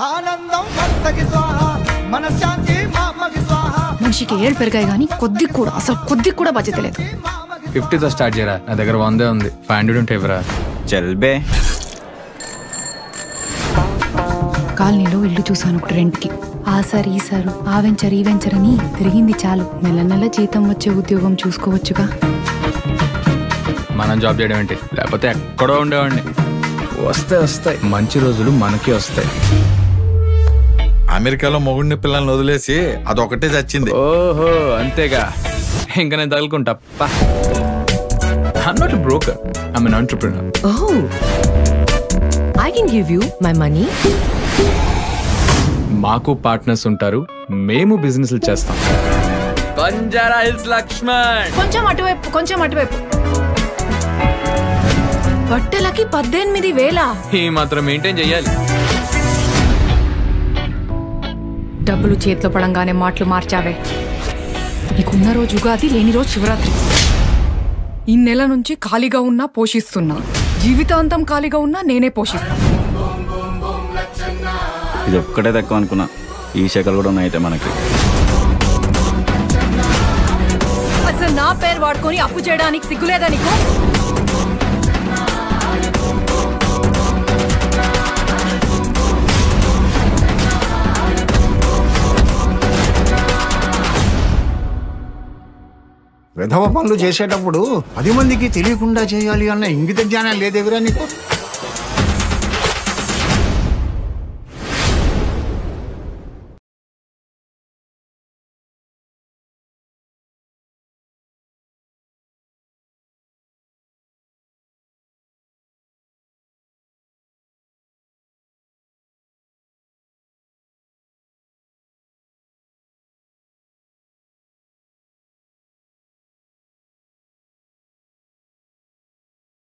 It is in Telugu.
ఆనందం భర్తకి స్వాహ మనశ్శాంతి మామకి స్వాహ. మనిషికి ఏళ్ళు పెరిగాయి కానీ కొద్ది కూడా బాధ్యత లేదు. 50తో స్టార్ట్ చేయరా, నా దగ్గర 100 ఉంది. 500 ఉంటే ఇవ్వరా. చల్బే. కాలనీలో ఇల్లు చూసాను ఒకటి రెంట్కి. ఆ సార్ ఈ సారు ఆ వెంచర్ ఈ వెంచర్ అని తిరిగింది చాలు. నెల జీతం వచ్చే ఉద్యోగం చూసుకోవచ్చుగా. మనం జాబ్ చేయడం ఏంటి, లేకపోతే ఎక్కడో ఉండేవాడిని. వస్తాయి మంచి రోజులు, మనకి వస్తాయి. అమెరికాలో మొగుడిని పిల్లల్ని వదిలేసి అదొకటే చచ్చింది. ఓహో అంతేగా, ఇంకా నేను తగులుకుంటా. I'm not a broker, I'm an entrepreneur. Oh, I can give you my money. మాకు పార్ట్నర్స్ ఉంటారు, మేము బిజినెస్లు చేస్తాం. బంజారా హిల్స్ లక్ష్మణ్. కొంచెం అటువైపు. బట్టలకి 18,000. ఈ మాత్రం మెయింటైన్ చెయ్యాలి. డబ్బులు చేతిలో పడంగానే మాటలు మార్చావే. నీకున్న రోజు ఉగాది, లేని రోజు శివరాత్రి. ఈ నెల నుంచి ఖాళీగా ఉన్నా పోషిస్తున్నా, జీవితాంతం ఖాళీగా ఉన్నా నేనే పోషిస్తా. ఇది ఒక్కటే తక్కువ అనుకున్నా, ఈ శాఖలు కూడా ఉన్నాయితే మనకి. అసలు నా పేరు వాడుకొని అప్పు చేయడానికి సిగ్గులేదా నీకు? విధవ పనులు చేసేటప్పుడు 10 మందికి తెలియకుండా చేయాలి అన్న ఇంగిత జ్ఞానం లేదెవరా నీకు?